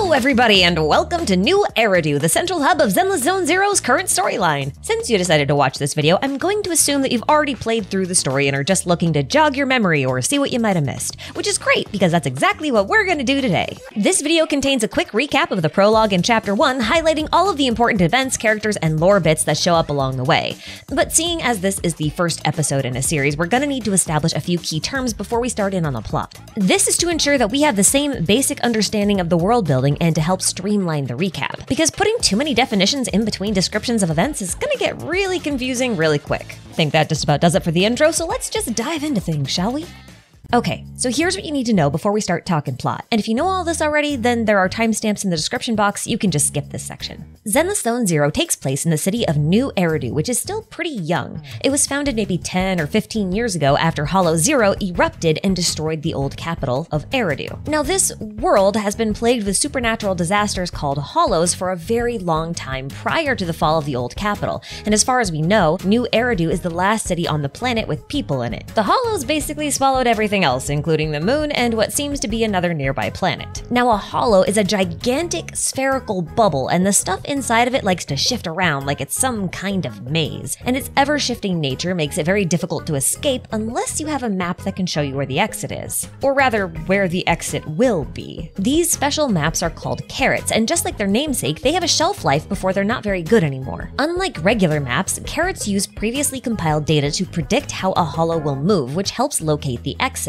Hello everybody and welcome to New Eridu, the central hub of Zenless Zone Zero's current storyline. Since you decided to watch this video, I'm going to assume that you've already played through the story and are just looking to jog your memory or see what you might have missed, which is great because that's exactly what we're going to do today. This video contains a quick recap of the prologue in Chapter 1, highlighting all of the important events, characters, and lore bits that show up along the way. But seeing as this is the first episode in a series, we're going to need to establish a few key terms before we start in on the plot. This is to ensure that we have the same basic understanding of the world building and to help streamline the recap, because putting too many definitions in between descriptions of events is gonna get really confusing really quick. I think that just about does it for the intro, so let's just dive into things, shall we? Okay, so here's what you need to know before we start talking plot. And if you know all this already, then there are timestamps in the description box, you can just skip this section. Zenless Zone Zero takes place in the city of New Eridu, which is still pretty young. It was founded maybe 10 or 15 years ago after Hollow Zero erupted and destroyed the old capital of Eridu. Now this world has been plagued with supernatural disasters called Hollows for a very long time prior to the fall of the old capital, and as far as we know, New Eridu is the last city on the planet with people in it. The Hollows basically swallowed everything else, including the moon and what seems to be another nearby planet. Now a hollow is a gigantic spherical bubble, and the stuff inside of it likes to shift around like it's some kind of maze, and its ever-shifting nature makes it very difficult to escape unless you have a map that can show you where the exit is. Or rather, where the exit will be. These special maps are called carrots, and just like their namesake, they have a shelf life before they're not very good anymore. Unlike regular maps, carrots use previously compiled data to predict how a hollow will move, which helps locate the exit.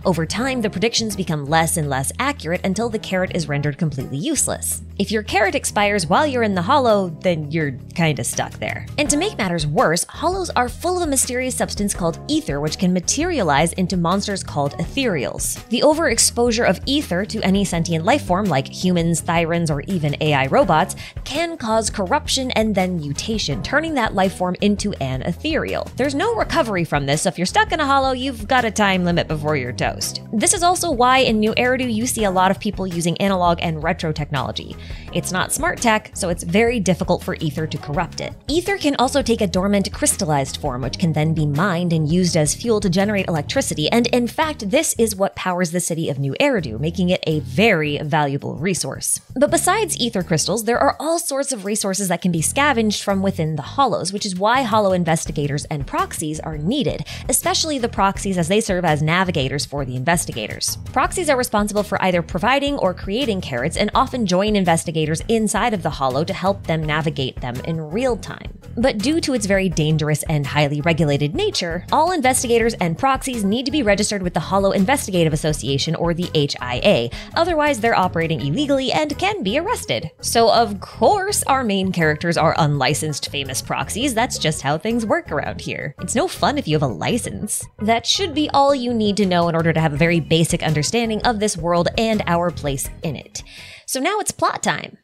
Over time, the predictions become less and less accurate until the carrot is rendered completely useless. If your carrot expires while you're in the hollow, then you're kinda stuck there. And to make matters worse, hollows are full of a mysterious substance called ether, which can materialize into monsters called ethereals. The overexposure of ether to any sentient life form like humans, thyrans, or even AI robots can cause corruption and then mutation, turning that life form into an ethereal. There's no recovery from this, so if you're stuck in a hollow, you've got a time limit before you're toast. This is also why in New Eridu you see a lot of people using analog and retro technology. It's not smart tech, so it's very difficult for ether to corrupt it. Ether can also take a dormant crystallized form, which can then be mined and used as fuel to generate electricity, and in fact this is what powers the city of New Eridu, making it a very valuable resource. But besides ether crystals, there are all sorts of resources that can be scavenged from within the hollows, which is why hollow investigators and proxies are needed, especially the proxies as they serve as navigators for the investigators. Proxies are responsible for either providing or creating carrots and often join investigators inside of the hollow to help them navigate them in real time. But due to its very dangerous and highly regulated nature, all investigators and proxies need to be registered with the Hollow Investigative Association, or the HIA, otherwise they're operating illegally and can be arrested. So of course our main characters are unlicensed famous proxies, that's just how things work around here. It's no fun if you have a license. That should be all you need to know in order to have a very basic understanding of this world and our place in it. So now it's plot time.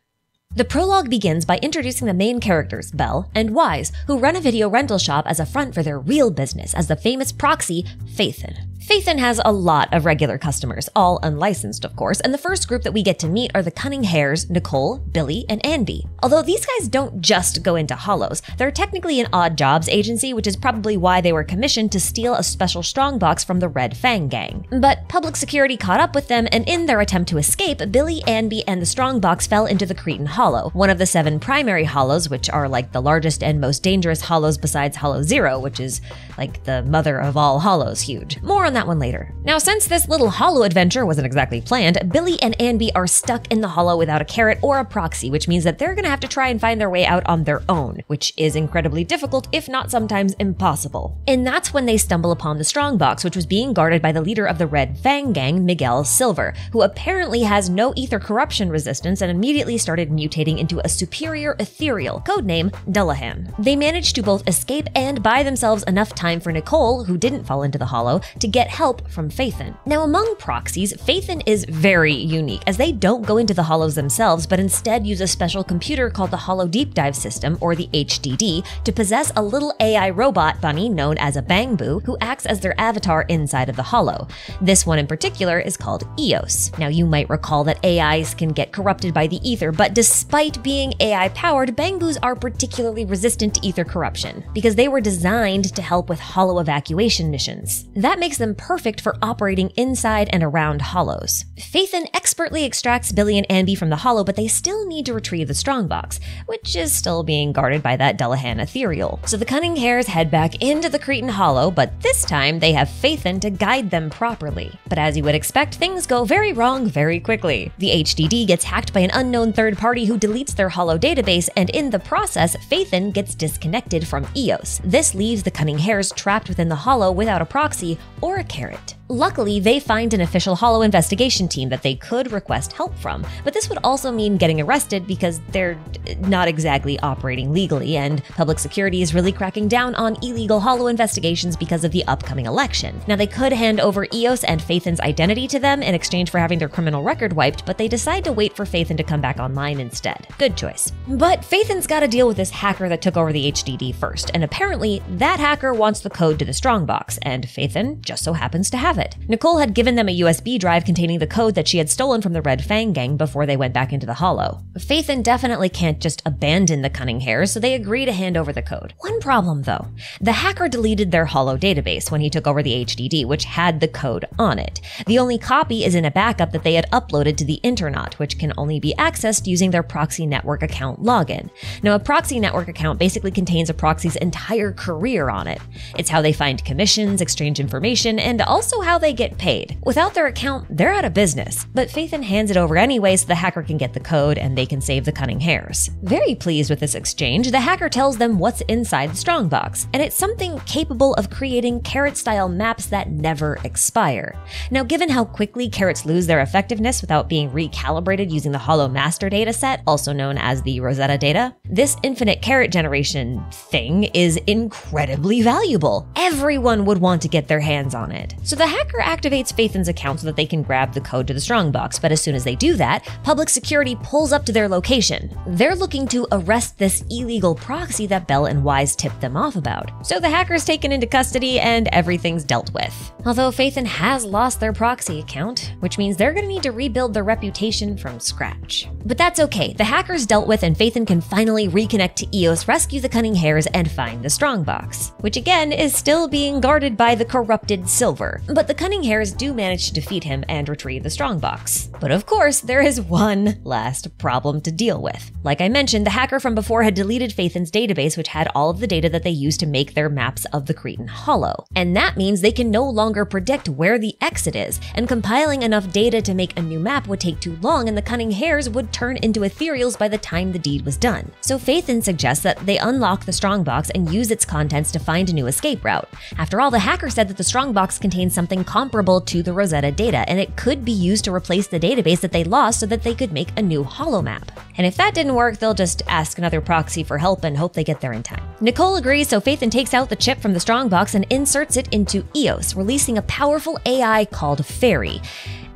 The prologue begins by introducing the main characters, Belle and Wise, who run a video rental shop as a front for their real business as the famous proxy, Phaethon. Phaethon has a lot of regular customers, all unlicensed of course, and the first group that we get to meet are the Cunning Hares, Nicole, Billy, and Anby. Although these guys don't just go into hollows, they're technically an odd jobs agency, which is probably why they were commissioned to steal a special strongbox from the Red Fang gang. But public security caught up with them, and in their attempt to escape, Billy, Anby, and the strongbox fell into the Cretan Hollow, one of the 7 primary hollows, which are like the largest and most dangerous hollows besides Hollow Zero, which is like the mother of all hollows huge. More on that one later. Now, since this little hollow adventure wasn't exactly planned, Billy and Anby are stuck in the hollow without a carrot or a proxy, which means that they're gonna have to try and find their way out on their own, which is incredibly difficult, if not sometimes impossible. And that's when they stumble upon the strongbox, which was being guarded by the leader of the Red Fang gang, Miguel Silver, who apparently has no ether corruption resistance and immediately started mutating into a superior ethereal, codename Dullahan. They managed to both escape and buy themselves enough time for Nicole, who didn't fall into the hollow, to get help from Phaethon. Now among proxies, Phaethon is very unique, as they don't go into the hollows themselves, but instead use a special computer called the Hollow Deep Dive System, or the HDD, to possess a little AI robot bunny known as a Bangbu, who acts as their avatar inside of the hollow. This one in particular is called Eos. Now you might recall that AIs can get corrupted by the ether, but despite being AI powered, Bangbus are particularly resistant to ether corruption, because they were designed to help with hollow evacuation missions. That makes them them perfect for operating inside and around hollows. Phaethon expertly extracts Billy and Anby from the hollow, but they still need to retrieve the strongbox, which is still being guarded by that Delahan ethereal. So the cunning hares head back into the Cretan hollow, but this time they have Phaethon to guide them properly. But as you would expect, things go very wrong very quickly. The HDD gets hacked by an unknown third party who deletes their hollow database, and in the process, Phaethon gets disconnected from Eos. This leaves the cunning hares trapped within the hollow without a proxy or a carrot. Luckily, they find an official hollow investigation team that they could request help from, but this would also mean getting arrested because they're not exactly operating legally, and public security is really cracking down on illegal hollow investigations because of the upcoming election. Now, they could hand over Eos and Phaethon's identity to them in exchange for having their criminal record wiped, but they decide to wait for Phaethon to come back online instead. Good choice. But Phaethon's got to deal with this hacker that took over the HDD first, and apparently that hacker wants the code to the strongbox, and Phaethon just so happens to have it. Nicole had given them a USB drive containing the code that she had stolen from the Red Fang gang before they went back into the hollow. Phaethon definitely can't just abandon the cunning hares, so they agree to hand over the code. One problem though, the hacker deleted their hollow database when he took over the HDD, which had the code on it. The only copy is in a backup that they had uploaded to the Internaut, which can only be accessed using their proxy network account login. Now, a proxy network account basically contains a proxy's entire career on it. It's how they find commissions, exchange information, and also how they get paid. Without their account, they're out of business. But Phaethon hands it over anyway so the hacker can get the code and they can save the cunning hares. Very pleased with this exchange, the hacker tells them what's inside the strongbox, and it's something capable of creating carrot-style maps that never expire. Now, given how quickly carrots lose their effectiveness without being recalibrated using the hollow master dataset, also known as the Rosetta data, this infinite carrot generation thing is incredibly valuable. Everyone would want to get their hands on it. So the hacker activates Phaethon's account so that they can grab the code to the strongbox, but as soon as they do that, public security pulls up to their location. They're looking to arrest this illegal proxy that Bell and Wise tipped them off about. So the hacker's taken into custody and everything's dealt with. Although Phaethon has lost their proxy account, which means they're gonna need to rebuild their reputation from scratch. But that's okay, the hacker's dealt with and Phaethon can finally reconnect to Eos, rescue the cunning hares, and find the strongbox, which again is still being guarded by the corrupted Silver. But the cunning hares do manage to defeat him and retrieve the strongbox. But of course, there is one last problem to deal with. Like I mentioned, the hacker from before had deleted Phaethon's database, which had all of the data that they used to make their maps of the Cretan Hollow. And that means they can no longer predict where the exit is, and compiling enough data to make a new map would take too long, and the cunning hares would turn into ethereals by the time the deed was done. So Phaethon suggests that they unlock the strongbox and use its contents to find a new escape route. After all, the hacker said that the strongbox contains something comparable to the Rosetta data, and it could be used to replace the database that they lost so that they could make a new hollow map. And if that didn't work, they'll just ask another proxy for help and hope they get there in time. Nicole agrees, so Phaethon takes out the chip from the strongbox and inserts it into Eos, releasing a powerful AI called Fairy.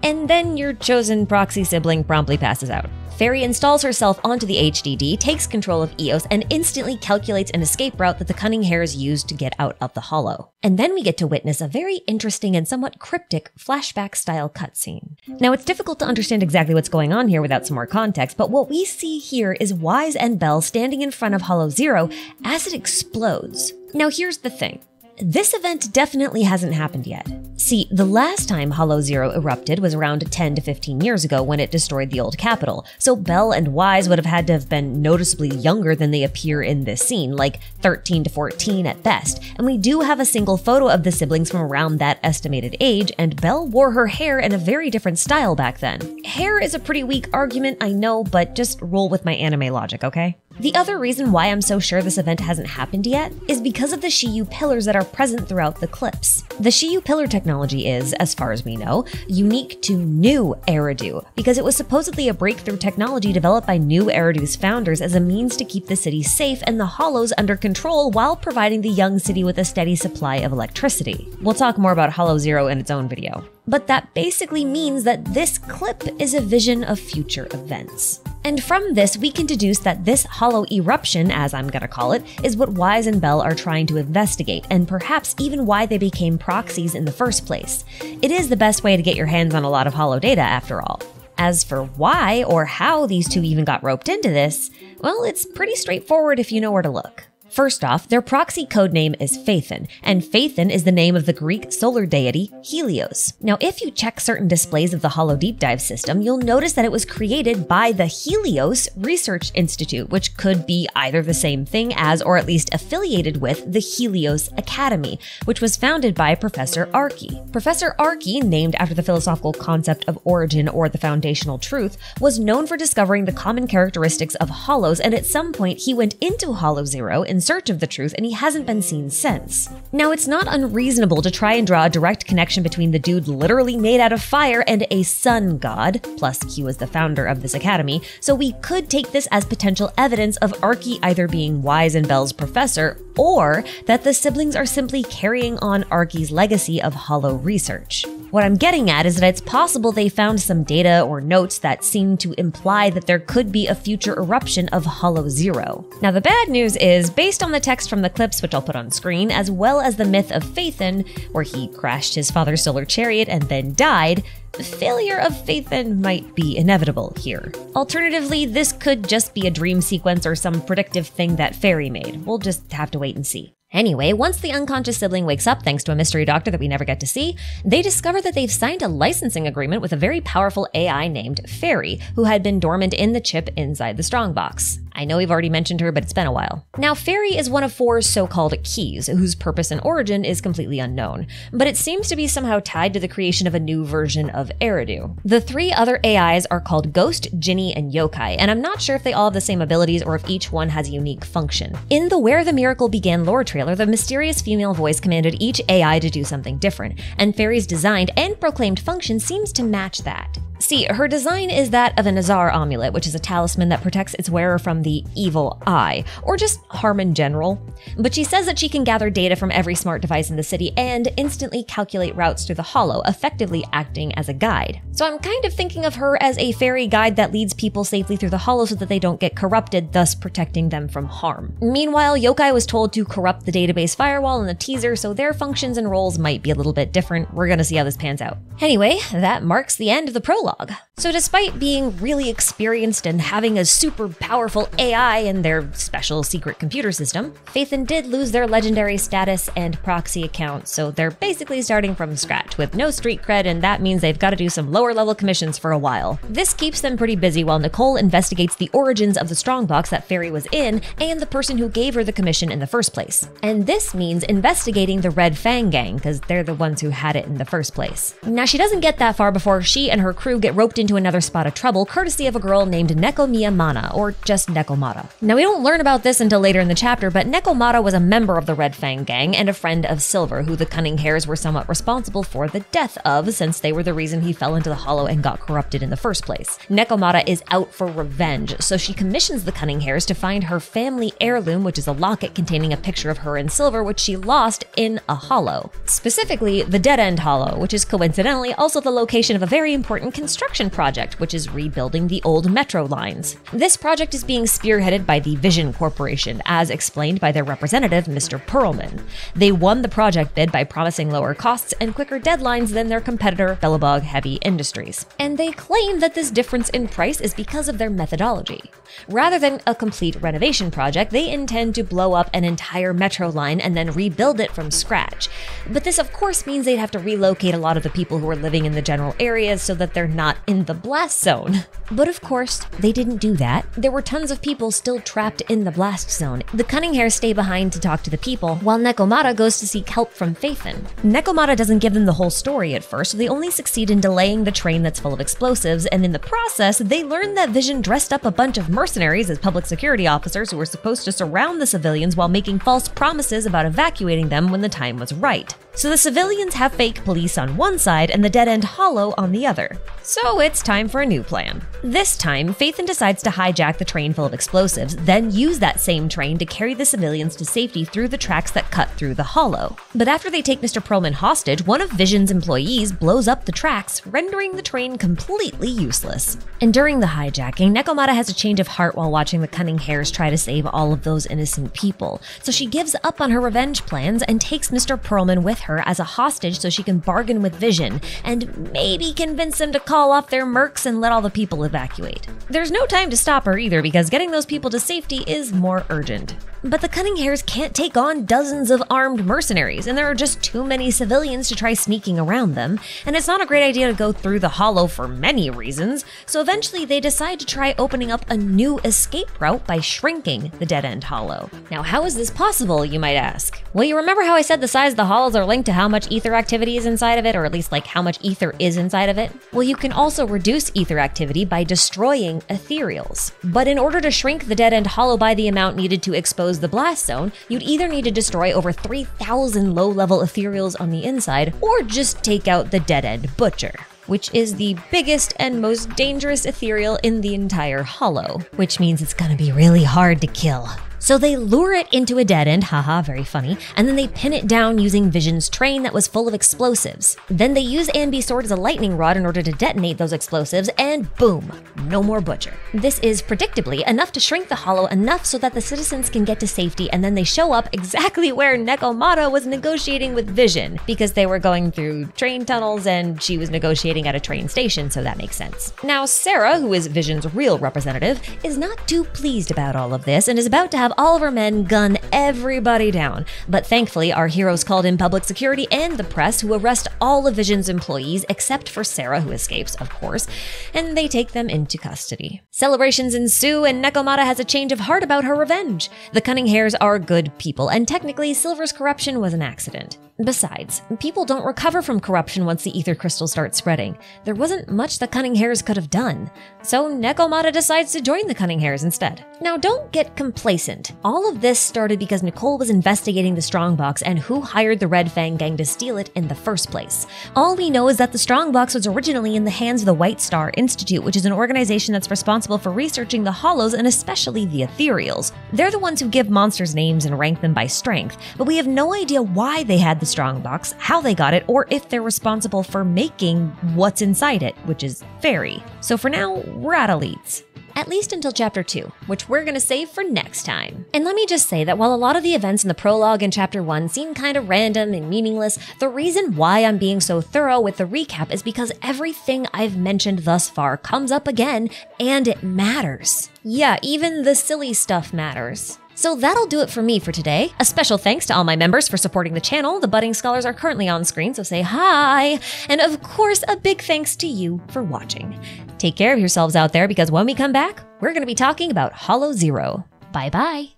And then your chosen proxy sibling promptly passes out. Fairy installs herself onto the HDD, takes control of Eos, and instantly calculates an escape route that the cunning hares used to get out of the hollow. And then we get to witness a very interesting and somewhat cryptic flashback-style cutscene. Now, it's difficult to understand exactly what's going on here without some more context, but what we see here is Wise and Bell standing in front of Hollow Zero as it explodes. Now, here's the thing. This event definitely hasn't happened yet. See, the last time Hollow Zero erupted was around 10 to 15 years ago when it destroyed the old capital, so Bell and Wise would have had to have been noticeably younger than they appear in this scene, like 13 to 14 at best, and we do have a single photo of the siblings from around that estimated age, and Bell wore her hair in a very different style back then. Hair is a pretty weak argument, I know, but just roll with my anime logic, okay? The other reason why I'm so sure this event hasn't happened yet is because of the Shiyu pillars that are present throughout the clips. The Shiyu pillar technology is, as far as we know, unique to New Eridu, because it was supposedly a breakthrough technology developed by New Eridu's founders as a means to keep the city safe and the hollows under control while providing the young city with a steady supply of electricity. We'll talk more about Hollow Zero in its own video. But that basically means that this clip is a vision of future events. And from this, we can deduce that this hollow eruption, as I'm gonna call it, is what Wise and Bell are trying to investigate, and perhaps even why they became proxies in the first place. It is the best way to get your hands on a lot of hollow data, after all. As for why or how these two even got roped into this, well, it's pretty straightforward if you know where to look. First off, their proxy codename is Phaethon, and Phaethon is the name of the Greek solar deity Helios. Now, if you check certain displays of the Hollow Deep Dive system, you'll notice that it was created by the Helios Research Institute, which could be either the same thing as, or at least affiliated with, the Helios Academy, which was founded by Professor Archie. Professor Archie, named after the philosophical concept of origin or the foundational truth, was known for discovering the common characteristics of hollows, and at some point he went into Hollow Zero in search of the truth, and he hasn't been seen since. Now, it's not unreasonable to try and draw a direct connection between the dude literally made out of fire and a sun god, plus he was the founder of this academy, so we could take this as potential evidence of Archie either being Wise and Bell's professor, or that the siblings are simply carrying on Archie's legacy of hollow research. What I'm getting at is that it's possible they found some data or notes that seem to imply that there could be a future eruption of Hollow Zero. Now, the bad news is, based on the text from the clips, which I'll put on screen, as well as the myth of Phaethon, where he crashed his father's solar chariot and then died, the failure of Phaethon might be inevitable here. Alternatively, this could just be a dream sequence or some predictive thing that Fairy made. We'll just have to wait and see. Anyway, once the unconscious sibling wakes up thanks to a mystery doctor that we never get to see, they discover that they've signed a licensing agreement with a very powerful AI named Fairy, who had been dormant in the chip inside the strongbox. I know we've already mentioned her, but it's been a while. Now, Fairy is one of 4 so-called keys, whose purpose and origin is completely unknown, but it seems to be somehow tied to the creation of a new version of Eridu. The 3 other AIs are called Ghost, Jinny, and Yokai, and I'm not sure if they all have the same abilities or if each one has a unique function. In the Where the Miracle Began lore trailer, the mysterious female voice commanded each AI to do something different, and Fairy's designed and proclaimed function seems to match that. See, her design is that of an Azar amulet, which is a talisman that protects its wearer from the evil eye, or just harm in general. But she says that she can gather data from every smart device in the city and instantly calculate routes through the hollow, effectively acting as a guide. So I'm kind of thinking of her as a fairy guide that leads people safely through the hollow so that they don't get corrupted, thus protecting them from harm. Meanwhile, Yokai was told to corrupt the database firewall in the teaser, so their functions and roles might be a little bit different. We're gonna see how this pans out. Anyway, that marks the end of the prologue. So despite being really experienced and having a super powerful AI in their special secret computer system, Phaethon did lose their legendary status and proxy account, so they're basically starting from scratch with no street cred, and that means they've got to do some lower level commissions for a while. This keeps them pretty busy while Nicole investigates the origins of the strongbox that Fairy was in and the person who gave her the commission in the first place. And this means investigating the Red Fang gang, because they're the ones who had it in the first place. Now, she doesn't get that far before she and her crew get roped into another spot of trouble, courtesy of a girl named Nekomiya Mana, or just Nekomata. Now, we don't learn about this until later in the chapter, but Nekomata was a member of the Red Fang gang and a friend of Silver, who the Cunning Hares were somewhat responsible for the death of, since they were the reason he fell into the hollow and got corrupted in the first place. Nekomata is out for revenge, so she commissions the Cunning Hares to find her family heirloom, which is a locket containing a picture of her and Silver, which she lost in a hollow. Specifically, the Dead End Hollow, which is coincidentally also the location of a very important construction project, which is rebuilding the old metro lines. This project is being spearheaded by the Vision Corporation, as explained by their representative, Mr. Perlman. They won the project bid by promising lower costs and quicker deadlines than their competitor, Billabong Heavy Industries. And they claim that this difference in price is because of their methodology. Rather than a complete renovation project, they intend to blow up an entire metro line and then rebuild it from scratch. But this, of course, means they'd have to relocate a lot of the people who are living in the general areas so that they're not in the blast zone. But of course, they didn't do that. There were tons of people still trapped in the blast zone. The Cunning Hares stay behind to talk to the people, while Nekomata goes to seek help from Phaethon. Nekomata doesn't give them the whole story at first, so they only succeed in delaying the train that's full of explosives, and in the process, they learn that Vision dressed up a bunch of mercenaries as public security officers who were supposed to surround the civilians while making false promises about evacuating them when the time was right. So the civilians have fake police on one side and the Dead End Hollow on the other. So it's time for a new plan. This time, Phaethon decides to hijack the train full of explosives, then use that same train to carry the civilians to safety through the tracks that cut through the hollow. But after they take Mr. Perlman hostage, one of Vision's employees blows up the tracks, rendering the train completely useless. And during the hijacking, Nekomata has a change of heart while watching the Cunning Hares try to save all of those innocent people. So she gives up on her revenge plans and takes Mr. Perlman with her as a hostage so she can bargain with Vision, and maybe convince him to call off their mercs and let all the people evacuate. There's no time to stop her either, because getting those people to safety is more urgent. But the Cunning Hares can't take on dozens of armed mercenaries, and there are just too many civilians to try sneaking around them, and it's not a great idea to go through the hollow for many reasons, so eventually they decide to try opening up a new escape route by shrinking the dead-end hollow. Now, how is this possible, you might ask? Well, you remember how I said the size of the hollows are linked to how much ether activity is inside of it, or at least like how much ether is inside of it? Well, you can also reduce ether activity by destroying ethereals. But in order to shrink the dead-end hollow by the amount needed to expose the blast zone, you'd either need to destroy over 3,000 low-level ethereals on the inside, or just take out the dead-end butcher, which is the biggest and most dangerous ethereal in the entire hollow, which means it's gonna be really hard to kill. So they lure it into a dead end, haha, very funny, and then they pin it down using Vision's train that was full of explosives. Then they use Anby's sword as a lightning rod in order to detonate those explosives, and boom, no more butcher. This is predictably enough to shrink the hollow enough so that the citizens can get to safety, and then they show up exactly where Nekomata was negotiating with Vision, because they were going through train tunnels and she was negotiating at a train station, so that makes sense. Now, Sarah, who is Vision's real representative, is not too pleased about all of this and is about to have all of her men gun everybody down. But thankfully, our heroes called in public security and the press, who arrest all of Vision's employees except for Sarah, who escapes, of course, and they take them into custody. Celebrations ensue, and Nekomata has a change of heart about her revenge. The Cunning Hares are good people, and technically, Silver's corruption was an accident. Besides, people don't recover from corruption once the ether crystals start spreading. There wasn't much the Cunning Hares could have done. So Nekomata decides to join the Cunning Hares instead. Now, don't get complacent. All of this started because Nicole was investigating the Strongbox and who hired the Red Fang gang to steal it in the first place. All we know is that the Strongbox was originally in the hands of the White Star Institute, which is an organization that's responsible for researching the hollows and especially the ethereals. They're the ones who give monsters names and rank them by strength, but we have no idea why they had the Strongbox, how they got it, or if they're responsible for making what's inside it, which is fairy. So for now, we're at elites. At least until Chapter 2, which we're gonna save for next time. And let me just say that while a lot of the events in the prologue in Chapter 1 seem kind of random and meaningless, the reason why I'm being so thorough with the recap is because everything I've mentioned thus far comes up again, and it matters. Yeah, even the silly stuff matters. So that'll do it for me for today. A special thanks to all my members for supporting the channel. The budding scholars are currently on screen, so say hi. And of course, a big thanks to you for watching. Take care of yourselves out there, because when we come back, we're going to be talking about Hollow Zero. Bye-bye.